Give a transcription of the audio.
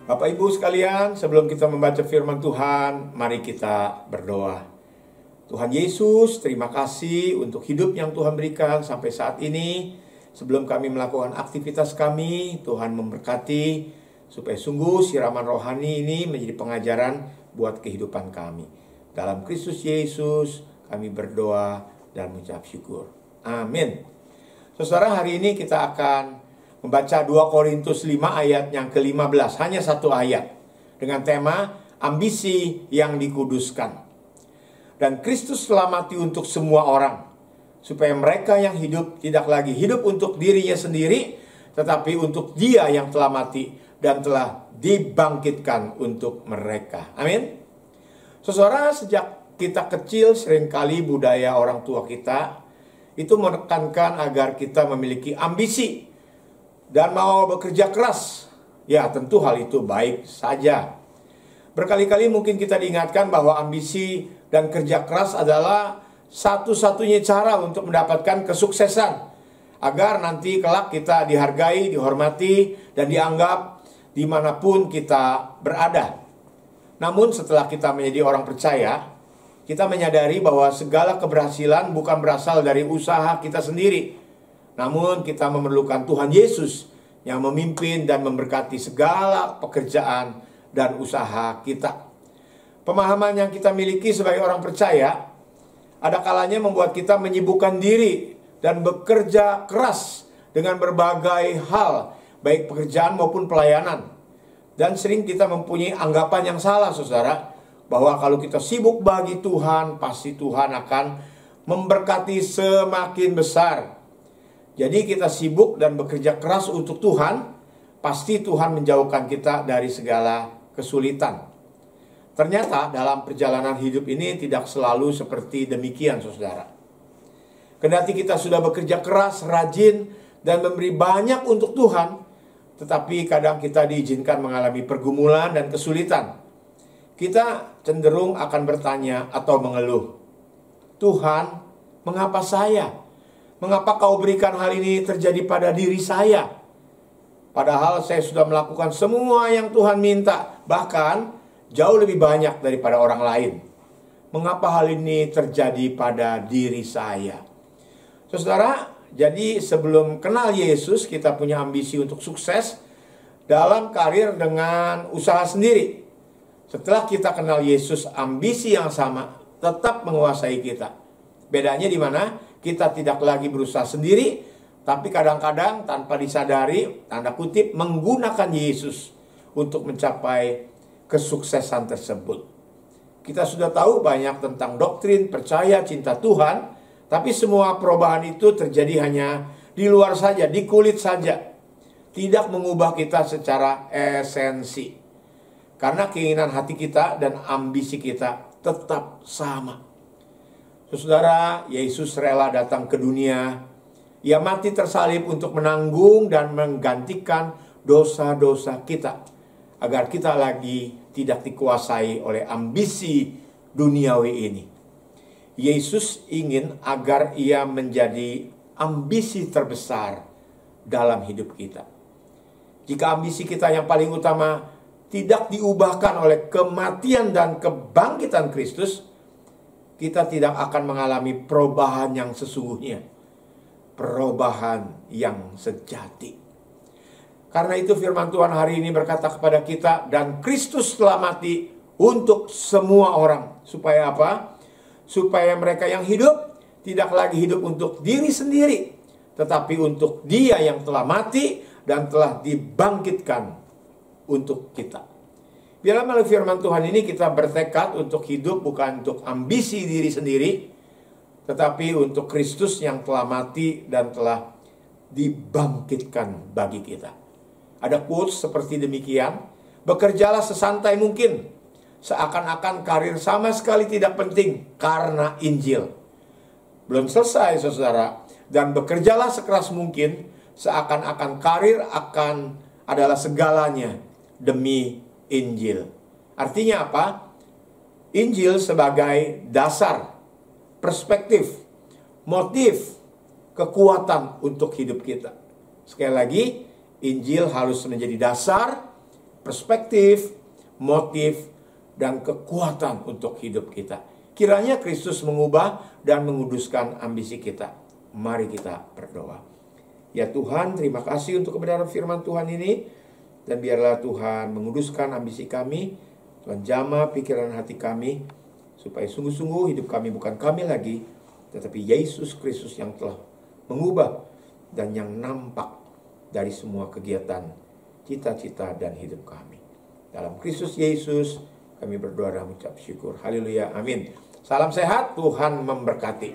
Bapak Ibu sekalian, sebelum kita membaca firman Tuhan, mari kita berdoa. Tuhan Yesus, terima kasih untuk hidup yang Tuhan berikan sampai saat ini. Sebelum kami melakukan aktivitas kami, Tuhan memberkati supaya sungguh siraman rohani ini menjadi pengajaran buat kehidupan kami. Dalam Kristus Yesus, kami berdoa dan mengucap syukur. Amin. Saudara, hari ini kita akan membaca 2 Korintus 5 ayat yang ke-15. Hanya satu ayat dengan tema ambisi yang dikuduskan. Dan Kristus telah mati untuk semua orang, supaya mereka yang hidup tidak lagi hidup untuk dirinya sendiri, tetapi untuk Dia yang telah mati dan telah dibangkitkan untuk mereka. Amin. Saudara, sejak kita kecil seringkali budaya orang tua kita itu menekankan agar kita memiliki ambisi dan mau bekerja keras. Ya, tentu hal itu baik saja. Berkali-kali mungkin kita diingatkan bahwa ambisi dan kerja keras adalah satu-satunya cara untuk mendapatkan kesuksesan, agar nanti kelak kita dihargai, dihormati, dan dianggap dimanapun kita berada. Namun setelah kita menjadi orang percaya, kita menyadari bahwa segala keberhasilan bukan berasal dari usaha kita sendiri. Namun kita memerlukan Tuhan Yesus yang memimpin dan memberkati segala pekerjaan dan usaha kita. Pemahaman yang kita miliki sebagai orang percaya ada kalanya membuat kita menyibukkan diri dan bekerja keras dengan berbagai hal, baik pekerjaan maupun pelayanan. Dan sering kita mempunyai anggapan yang salah, saudara, bahwa kalau kita sibuk bagi Tuhan, pasti Tuhan akan memberkati semakin besar. Jadi kita sibuk dan bekerja keras untuk Tuhan, pasti Tuhan menjauhkan kita dari segala kesulitan. Ternyata dalam perjalanan hidup ini tidak selalu seperti demikian, saudara. Kendati kita sudah bekerja keras, rajin, dan memberi banyak untuk Tuhan, tetapi kadang kita diizinkan mengalami pergumulan dan kesulitan. Kita cenderung akan bertanya atau mengeluh, Tuhan, mengapa saya? Mengapa kau berikan hal ini terjadi pada diri saya? Padahal saya sudah melakukan semua yang Tuhan minta, bahkan jauh lebih banyak daripada orang lain. Mengapa hal ini terjadi pada diri saya? Saudara, jadi sebelum kenal Yesus, kita punya ambisi untuk sukses dalam karir dengan usaha sendiri. Setelah kita kenal Yesus, ambisi yang sama tetap menguasai kita. Bedanya di mana? Kita tidak lagi berusaha sendiri, tapi kadang-kadang tanpa disadari, tanda kutip, menggunakan Yesus untuk mencapai kesuksesan tersebut. Kita sudah tahu banyak tentang doktrin, percaya, cinta Tuhan, tapi semua perubahan itu terjadi hanya di luar saja, di kulit saja. Tidak mengubah kita secara esensi. Karena keinginan hati kita dan ambisi kita tetap sama. Saudara, Yesus rela datang ke dunia. Ia mati tersalib untuk menanggung dan menggantikan dosa-dosa kita, agar kita lagi tidak dikuasai oleh ambisi duniawi ini. Yesus ingin agar ia menjadi ambisi terbesar dalam hidup kita. Jika ambisi kita yang paling utama tidak diubahkan oleh kematian dan kebangkitan Kristus, kita tidak akan mengalami perubahan yang sesungguhnya, perubahan yang sejati. Karena itu firman Tuhan hari ini berkata kepada kita, dan Kristus telah mati untuk semua orang. Supaya apa? Supaya mereka yang hidup tidak lagi hidup untuk diri sendiri, tetapi untuk Dia yang telah mati dan telah dibangkitkan untuk kita. Biarlah melalui firman Tuhan ini kita bertekad untuk hidup bukan untuk ambisi diri sendiri, tetapi untuk Kristus yang telah mati dan telah dibangkitkan bagi kita. Ada quotes seperti demikian, bekerjalah sesantai mungkin, seakan-akan karir sama sekali tidak penting karena Injil. Belum selesai, saudara. Dan bekerjalah sekeras mungkin, seakan-akan karir akan adalah segalanya demi Injil. Artinya apa? Injil sebagai dasar, perspektif, motif, kekuatan untuk hidup kita. Sekali lagi, Injil harus menjadi dasar, perspektif, motif, dan kekuatan untuk hidup kita. Kiranya Kristus mengubah dan menguduskan ambisi kita. Mari kita berdoa. Ya Tuhan, terima kasih untuk kebenaran firman Tuhan ini. Dan biarlah Tuhan menguduskan ambisi kami. Tuhan jamah pikiran hati kami. Supaya sungguh-sungguh hidup kami bukan kami lagi. Tetapi Yesus Kristus yang telah mengubah dan yang nampak dari semua kegiatan, cita-cita dan hidup kami. Dalam Kristus Yesus kami berdoa dan mengucap syukur. Haleluya, amin. Salam sehat, Tuhan memberkati.